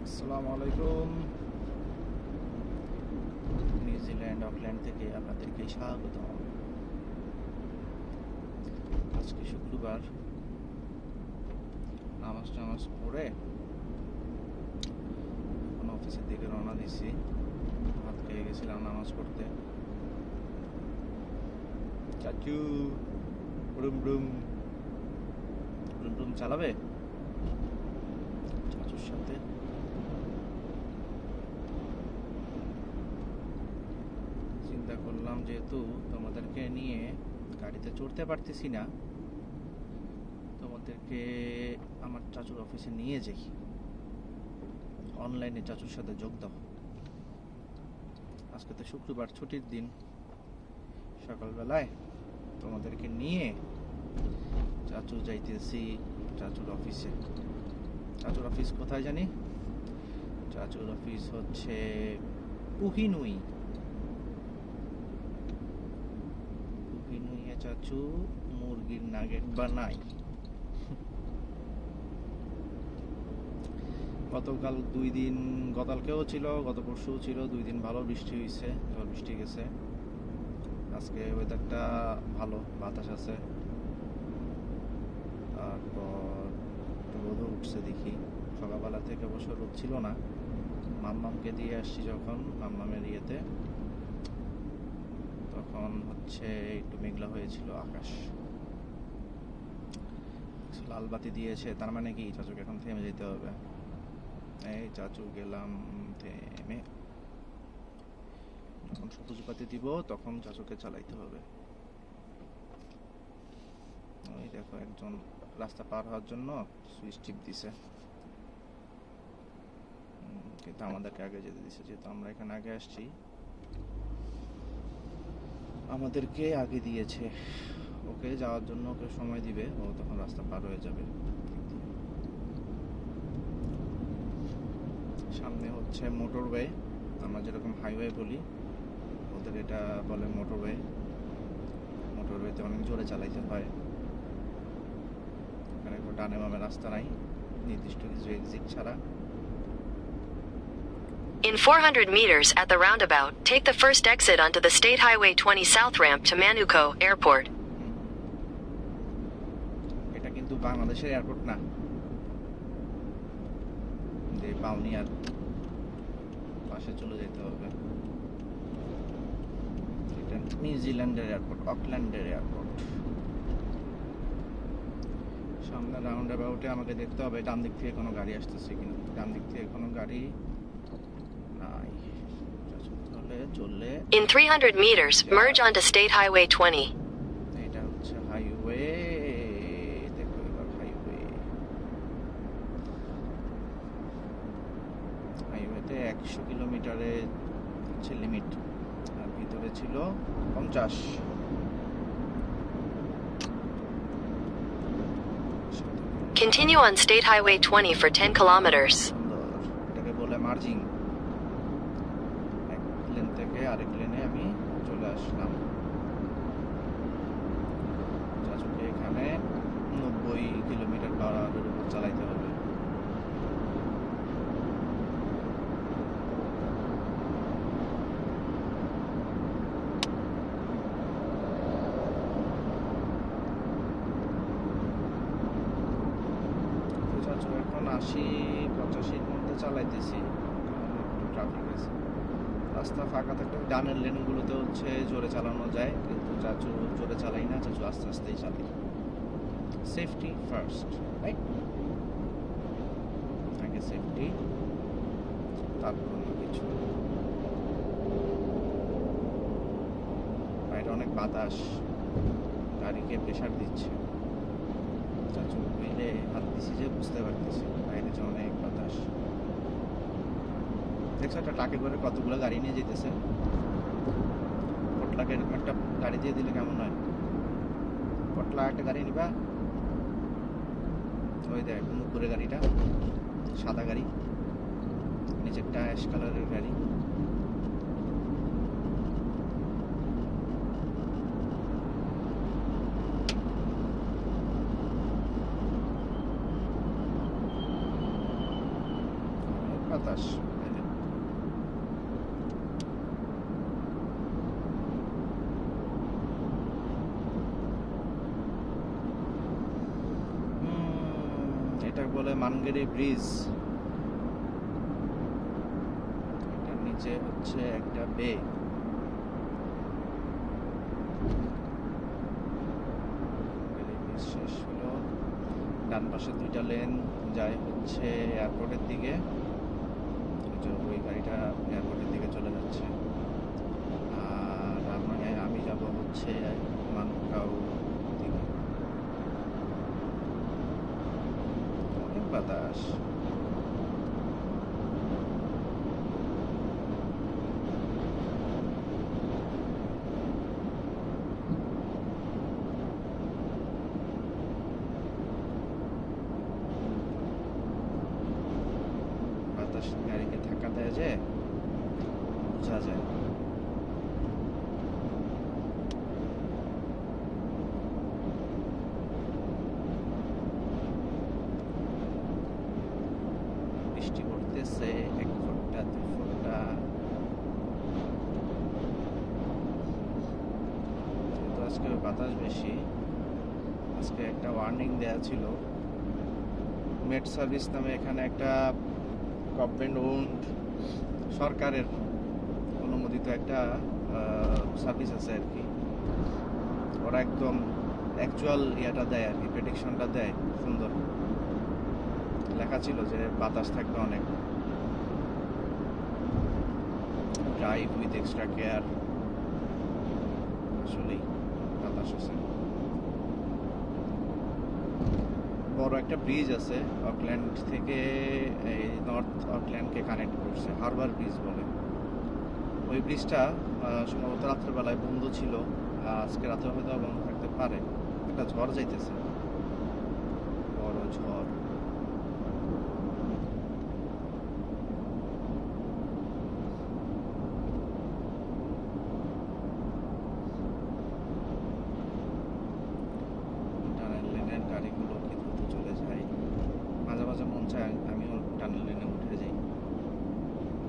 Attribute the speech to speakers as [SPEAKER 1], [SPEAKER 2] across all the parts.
[SPEAKER 1] আসসালামু আলাইকুম। New Zealand Auckland থেকে আপনাদেরকে স্বাগত। আজকে শুক্রবার, নামাজ পড়ে এখন অফিসের দিকে রওনা দিছি। ভাত খেয়ে গেছিলাম নামাজ পড়তে। চাচু ব্রুম ব্রুম ব্রুম ব্রুম চালাবে চাচুর সাথে। চিন্তা করলাম যেহেতু তোমাদেরকে নিয়ে গাড়িতে চড়তে পারতেছি না, তোমাদেরকে আমার চাচুর অফিসে নিয়ে যাই, অনলাইনে চাচুর সাথে যোগ দাও। আজকে তো শুক্রবার, ছুটির দিন। সকালবেলায় তোমাদেরকে নিয়ে চাচু যাইতেছি চাচুর অফিসে। চাচুর অফিস কোথায় জানি? চাচুর অফিস হচ্ছে পুহিনুইয়ে। চাচু মুরগির নাগেট বানাই। গতকালকেও ছিল, গত পরশুও ছিল, 2 দিন ভালো বৃষ্টি হয়েছে, ঝড় বৃষ্টি গেছে। আজকে ওয়েদারটা ভালো, বাতাস আছে, তারপর রোদও উঠছে দেখি। সকালবেলা থেকে অবশ্য রোদ ছিল না। মাম্মামকে দিয়ে আসছি যখন মাম্মামের ইয়েতে, তখন হচ্ছে একটু মেঘলা হয়েছিল আকাশ। লাল বাতি দিয়েছে, তার মানে কি চাচুকে এখন থেমে যেতে হবে। এই চাচু গেলাম থেমে। যখন সবুজ বাতি দিব তখন চাচুকে চালাইতে হবে। ওই দেখো, একজন রাস্তা পার হওয়ার জন্য সুইচ টিপ দিছে, কিন্তু আমাদেরকে আগে যেতে দিছে। যেহেতু আমরা এখানে আগে আসছি, আমাদেরকে আগে দিয়েছে। ওকে যাওয়ার জন্য ওকে সময় দিবে, ও তখন রাস্তা পার হয়ে যাবে। সামনে হচ্ছে মোটরওয়ে, আমরা যেরকম হাইওয়ে বলি, ওদের এটা বলে মোটরওয়ে। মোটরওয়েতে অনেক জোরে চালাইতে হয়। এখানে কোনো ডানে বামে রাস্তা নাই, নির্দিষ্ট কিছু এক্সিট ছাড়া।
[SPEAKER 2] In 400 meters at the roundabout, take the first exit onto the State Highway 20 South ramp to Manukau Airport.
[SPEAKER 1] এটা কিন্তু বাংলাদেশের এয়ারপোর্ট না, যে বাউনিয়ার পাশে চলে যেতে হবে। এটা নিউজিল্যান্ডের এয়ারপোর্ট, অকল্যান্ডের এয়ারপোর্ট। সামনে রাউন্ড অ্যাবাউটে আমাকে দেখতে হবে ডান দিক থেকে কোনো গাড়ি আসতেছে কিনা। ডান দিক থেকে কোনো গাড়ি নাই। চললে
[SPEAKER 2] In 300 meters, merge onto State Highway 20.
[SPEAKER 1] এটা হচ্ছে হাইওয়ে। দেখো এবার হাইওয়ে। হাইওয়েতে 100 কিলোমিটারে হচ্ছে লিমিট, আর ভিতরে ছিল 50।
[SPEAKER 2] Continue on State Highway 20 for 10 kilometers.
[SPEAKER 1] এটাকে বলে মার্জিং। এক লেন থেকে আরেক লেনে আমি চলে আসলাম। চাচুকে এখানে 90 কিলোমিটার পার আওয়ারের উপর চালাইতে হবে। চাচু এখন 80-85-এর মধ্যে চালাইতেছি, একটু ট্রাফিক আছে। রাস্তা ফাঁকা থাকলে ডানের লেনগুলোতে হচ্ছে জোরে চালানো যায়, কিন্তু চাচু জোরে চালাই না, চাচু আস্তে আস্তেই চালাই। Safety first, right? আগে সেফটি, তারপর অন্য কিছু। বাইরে অনেক বাতাস, গাড়িকে প্রেশার দিচ্ছে। চাচু হুইলে হাত দিছি যে বুঝতে পারতেছি বাইরে যে অনেক বাতাস। দেখছো একটা ট্রাকে করে কতগুলো গাড়ি নিয়ে যেতেছে। পটলাকে এরকম একটা গাড়ি দিয়ে দিলে কেমন হয়? পটলা একটা গাড়ি নিবা, ওই দেখ উপরে গাড়িটা সাদা গাড়ি, নিচেরটা অ্যাশ কালারের গাড়ি। বাতাস এটা বলে মানগেরি ব্রিজ। এটার নিচে হচ্ছে একটা বে। শেষ হলো, ডান পাশে 2টা লেন যায় হচ্ছে এয়ারপোর্টের দিকে, ওই গাড়িটা এয়ারপোর্টের দিকে চলে যাচ্ছে। আর আমি যাব হচ্ছে মানগাঁও দিকে। অনেক বাতাস। বাতাস গাড়িকে ধাক্কা দেয় যে বোঝা যায়। বৃষ্টি পড়তেছে 1 ফোঁটা 2 ফোঁটা। তো আজকে বাতাস বেশি। আজকে একটা ওয়ার্নিং দেয়া ছিল। মেট সার্ভিস নামে এখানে একটা গভর্নমেন্ট ওন্ড সরকারের অনুমোদিত একটা সার্ভিস আছে আর কি। ওরা একদম অ্যাকচুয়াল ইয়েটা দেয় আর কি, প্রেডিকশনটা দেয় সুন্দর। লেখা ছিল যে বাতাস থাকবে অনেক, ড্রাইভ উইথ এক্সট্রা কেয়ার। আসলেই বাতাস আছে। বড় একটা ব্রিজ আছে অকল্যান্ড থেকে এই নর্থ অকল্যান্ডকে কানেক্ট করছে, হারবার ব্রিজ বলে। ওই ব্রিজটা সম্ভবত রাত্রেবেলায় বন্ধ ছিল, আজকে রাত্রে হয়তো বন্ধ থাকতে পারে। একটা ঝড় যাইতেছে, বড় ঝড়। টানেল লেনের গাড়িগুলো কি দ্রুত চলে যায়। মাঝে মাঝে মন চায় আমিও টানেল লেনে উঠে যাই,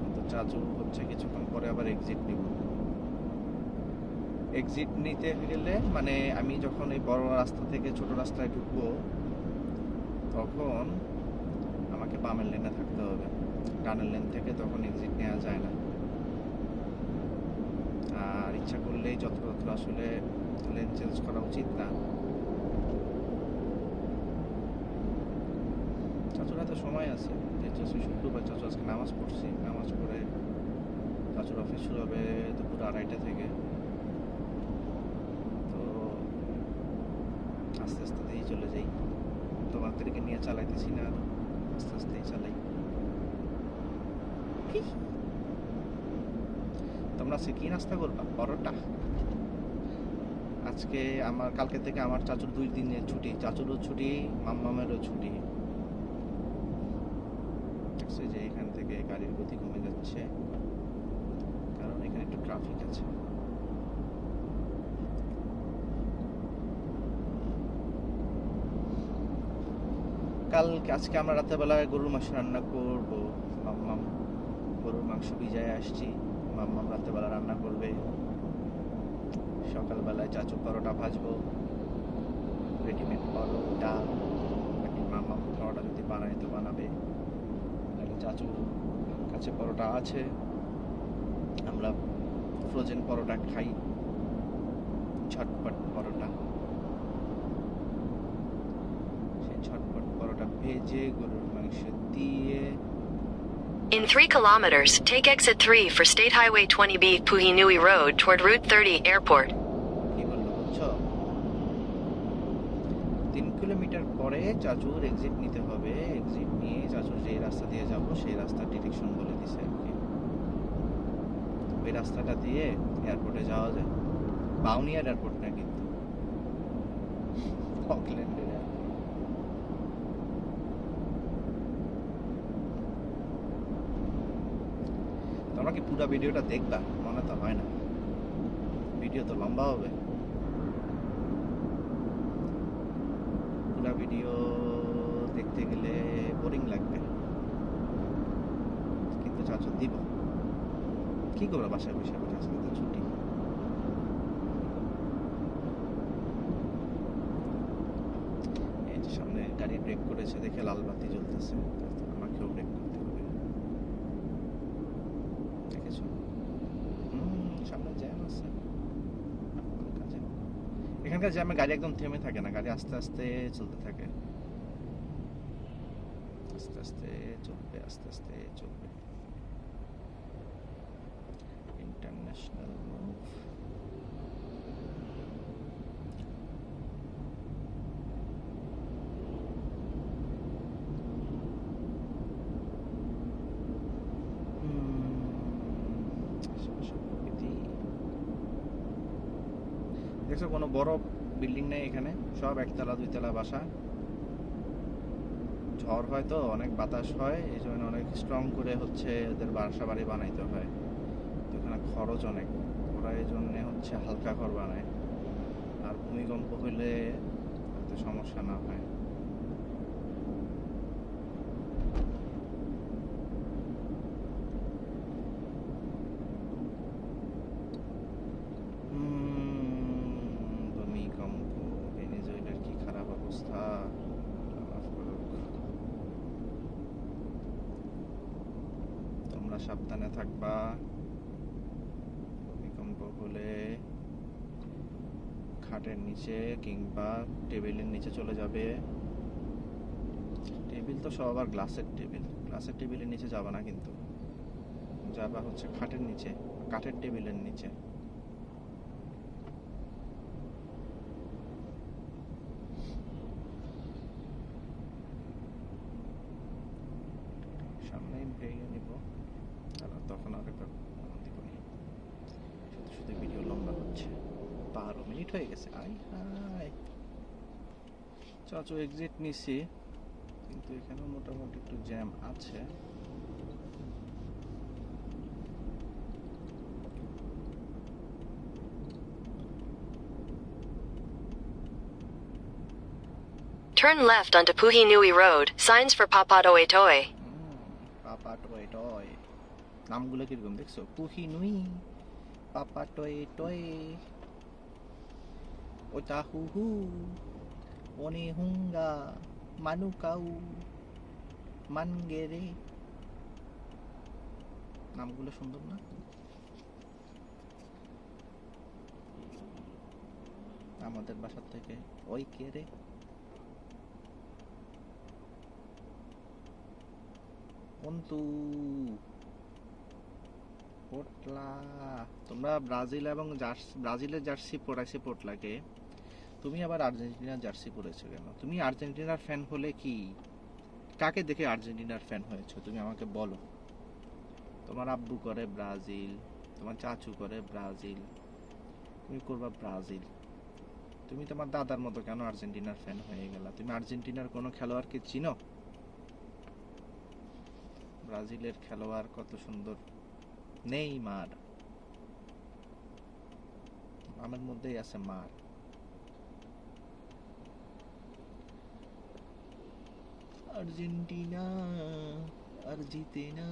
[SPEAKER 1] কিন্তু চাচু হচ্ছে কিছুক্ষণ পরে আবার এক্সিট নিব। এক্সিট নিতে গেলে মানে আমি যখন এই বড় রাস্তা থেকে ছোট রাস্তায় ঢুকবো তখন আমাকে বামের লেনে থাকতে হবে। ডানের লেন থেকে তখন এক্সিট নেওয়া যায় না। আর ইচ্ছা করলেই যত্রতত্র আসলে লেন চেঞ্জ করা উচিত না। চাচুর হাতে সময় আছে, যেহেতু শুক্রবার চাচু আজকে নামাজ পড়ছি, নামাজ পড়ে চাচুর অফিস শুরু হবে দুপুর 2:30 থেকে। তো আস্তে আস্তে দিয়েই চলে যাই, তোমাদেরকে নিয়ে চালাইতেছি না, আস্তে আস্তেই চালাই। তোমরা আজকে কি নাস্তা করবা? পরোটা। আজকে কালকে থেকে আমার চাচুর 2 দিনের ছুটি, চাচুরও ছুটি, মাম্মামেরও ছুটি। যে এখান থেকে গাড়ির গতি কমে যাচ্ছে কারণ এখানে একটু ট্রাফিক আছে। আজকে আমরা রাতেরবেলায় গরুর মাংস রান্না করব। মাম্মাম গরুর মাংস ভিজায় আসছি, মাম্মাম রাতেরবেলা রান্না করবে। সকালবেলায় চাচু পরোটা ভাজবো, রেডিমেড পরোটা। নাকি মাম্মাম পরোটা যদি বানায় তো বানাবে, চাচুর কাছে পরোটা আছে। আমরা ফ্রোজেন পরোটা খাই, ঝটপট পরোটা। সেই ঝটপট পরোটা ভেজে গরুর মাংস দিয়ে।
[SPEAKER 2] In 3 kilometers, take exit 3 for State Highway 20B Puhinui Road toward Route 30 Airport.
[SPEAKER 1] কি বললো বুঝছো? 3 কিলোমিটার পরে চাচুর এক্সিট নিতে হবে। এক্সিট নিয়ে চাচুর যে রাস্তা দিয়ে যাব সেই রাস্তার ডিরেকশন বলে দিছে আর কি। ওই রাস্তাটা দিয়ে এয়ারপোর্টে যাওয়া যায়। বাউনিয়ার এয়ারপোর্ট না কিন্তু, অকল্যান্ডের এয়ারপোর্ট। তোমরা কি পুরো ভিডিওটা দেখবা? মনে তো হয় না, ভিডিও তো লম্বা হবে। পুরো ভিডিও দেখতে গেলে বোরিং লাগবে। চার্জ দিব। কি করবো বাসায় বসে বসে, আজকে তো ছুটি। এই যে সামনে গাড়ি ব্রেক করেছে দেখে লাল বাতি জ্বলতেছে, আমাকেও ব্রেক করতে হবে। দেখেছো? সামনে জ্যাম আছে। এখানকার জ্যামে গাড়ি একদম থেমে থাকে না, গাড়ি আস্তে আস্তে চলতে থাকে, আস্তে আস্তে চলবে, আস্তে আস্তে চলবে। International move. দেখছো কোনো বড় বিল্ডিং নেই এখানে, সব একতলা দুইতলা বাসা। ঝড় হয় তো, অনেক বাতাস হয়, এই জন্য অনেক স্ট্রং করে হচ্ছে ওদের বাসা বাড়ি বানাইতে হয়। তো এখানে খরচ অনেক, ওরা এই জন্য হচ্ছে হালকা ঘর বানায়, আর ভূমিকম্প হইলে যাতে সমস্যা না হয়। ভূমিকম্প, ভেনেজুয়েলার কি খারাপ অবস্থা। তোমরা সাবধানে থাকবা, ভূমিকম্প হলে খাটের নিচে কিংবা টেবিলের নিচে চলে যাবে। টেবিল তো সব আবার গ্লাসের টেবিল, গ্লাসের টেবিলের নিচে যাবা না, কিন্তু যাবা হচ্ছে খাটের নিচে, কাঠের টেবিলের নিচে। সামনেই ভেঙে নিব, আর তখন আর একবার দিব। শুধু শুধু ভিডিও লম্বা হচ্ছে, 12 মিনিট হয়ে গেছে। আই হাই, চাচু এক্সিট নিছি, কিন্তু এখানে মোটামুটি একটু জ্যাম আছে।
[SPEAKER 2] Turn left onto Puhi Nui Road. Signs for Papatoe Toy.
[SPEAKER 1] Papa toy toy, নামগুলো কিরকম দেখছো? পুহি নুই, পাপা টয় টয়, ওটা হু হু, ওনে হুঙ্গা, মানু কাউ, মানগেরে। নামগুলো সুন্দর না? আমাদের বাসার থেকে ওই কে রে? অন্তু, পোটলা। তোমরা ব্রাজিল এবং ব্রাজিলের জার্সি পরাইছে পোটলাকে, তুমি আবার আর্জেন্টিনার জার্সি পরেছো কেন? তুমি আর্জেন্টিনার ফ্যান হলে কি, কাকে দেখে আর্জেন্টিনার ফ্যান হয়েছো তুমি আমাকে বলো। তোমার আব্বু করে ব্রাজিল, তোমার চাচু করে ব্রাজিল, তুমি করবা ব্রাজিল। তুমি তোমার দাদার মতো কেন আর্জেন্টিনার ফ্যান হয়ে গেলা? তুমি আর্জেন্টিনার কোনো খেলোয়াড়কে চিনো? ব্রাজিলের খেলোয়াড় কত সুন্দর, নেইমার, আমার মধ্যেই আছে মার। আর্জেন্টিনা আর জিতে না।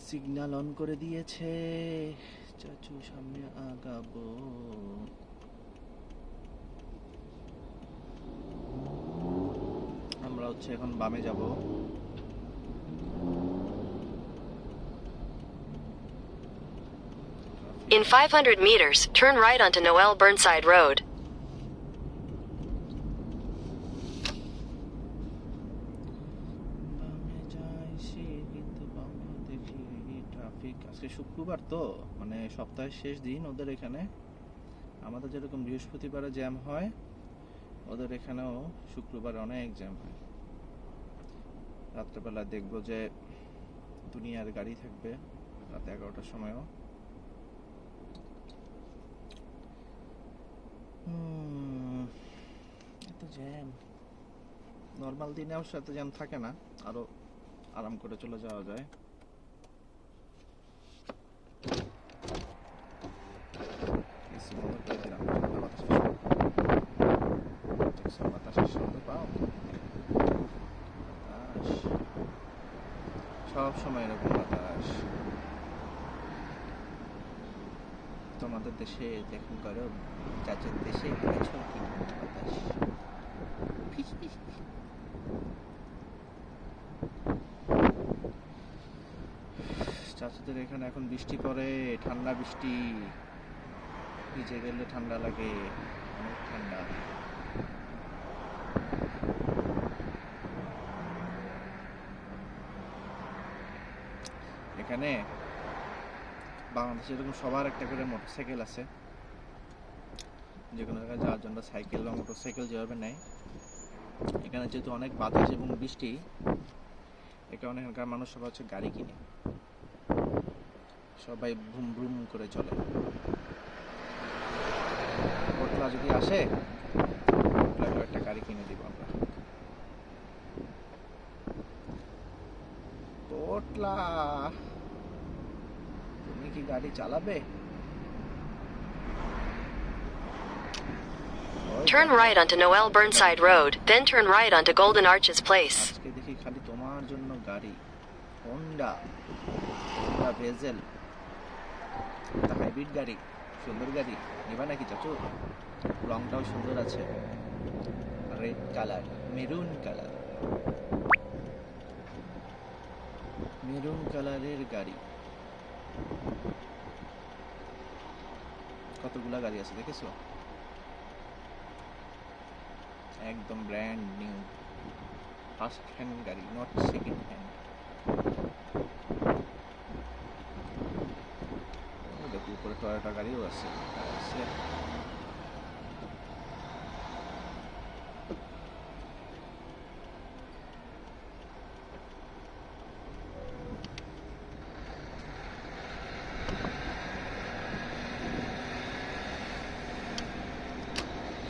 [SPEAKER 1] সিগন্যাল অন করে দিয়েছে, চাচু সামনে আগাবো। আমরা হচ্ছে এখন বামে যাব।
[SPEAKER 2] In 500 meters, turn right onto Noel Burnside Road.
[SPEAKER 1] আজকে শুক্রবার তো, মানে সপ্তাহের শেষ দিন ওদের এখানে। আমাদের যেরকম বৃহস্পতিবারে জ্যাম হয়, ওদের এখানেও শুক্রবারে অনেক জ্যাম হয়। রাত্রেবেলা দেখবো যে দুনিয়ার গাড়ি থাকবে রাত 11টার সময়ও। এত জ্যাম, নর্মাল দিনে অবশ্য এত জ্যাম থাকে না, আরো আরাম করে চলে যাওয়া যায়। এসি বন্ধ করে দিলাম, ঠান্ডা বাতাস আসবে। বাতাসের শব্দ পাও? বাতাস সব সময় এরকম বাতাস। তোমাদের দেশে দেখুন গরম, চাচার দেশে কিছু কি বাতাস। চাচাদের এখানে এখন বৃষ্টি পড়ে, ঠান্ডা বৃষ্টি, ভিজে গেলে ঠান্ডা লাগে, অনেক ঠান্ডা। এখানে বাংলাদেশে এরকম সবার একটা করে মোটরসাইকেল আছে, যে কোনো জায়গায় যাওয়ার জন্য সাইকেল বা মোটরসাইকেল যেভাবে নেয়। এখানে যেহেতু অনেক বাতাস এবং বৃষ্টি, এ কারণে এখানকার মানুষ সবাই হচ্ছে গাড়ি কিনে, সবাই ভ্রুম ভ্রুম করে চলে। পোটলা যদি আসে, পোটলাকে একটা গাড়ি কিনে দিব আমরা। পোটলা, তুমি কি গাড়ি চালাবে?
[SPEAKER 2] Turn right onto Noel Burnside Road, then turn right onto Golden Arches Place.
[SPEAKER 1] আজকে দেখি খালি তোমার জন্য গাড়ি, হোন্ডা, হোন্ডা ভেজেল, এটা হাইব্রিড গাড়ি, সুন্দর গাড়ি নিবা নাকি চাচু? রংটাও সুন্দর আছে, red colour, maroon colour, maroon কালারের গাড়ি। কতগুলা গাড়ি আছে দেখেছো? একদম ব্র্যান্ড নিউ, ফার্স্ট হ্যান্ড গাড়ি, নট সেকেন্ড হ্যান্ড। দেখো উপরে টয়োটা গাড়িও আছে।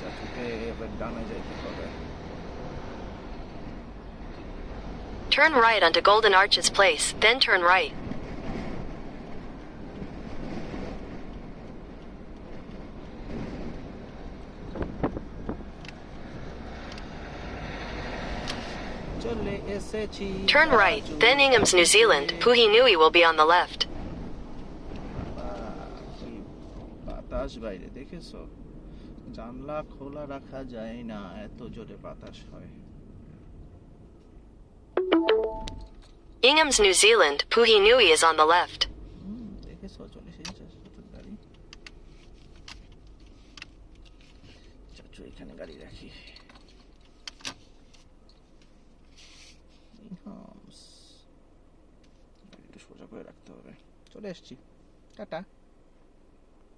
[SPEAKER 1] চাচুকে এবার ডানে যাইতে হবে।
[SPEAKER 2] Turn right onto Golden Arches Place, then turn right.
[SPEAKER 1] চলে এসেছি।
[SPEAKER 2] Turn right, then Ingham's New Zealand, Puhinui will be on the left.
[SPEAKER 1] কি বাতাস বাইরে দেখেছো? জানলা খোলা রাখা যায় না, এত জোরে বাতাস হয়।
[SPEAKER 2] Ingham's New Zealand, Puhinui is on the left.
[SPEAKER 1] দেখেছো চলে এসেছি চাচুর গাড়ি। চাচু এখানে গাড়ি রাখি। ইনহামস, একটু সোজা করে রাখতে হবে। চলে এসেছি, টাটা।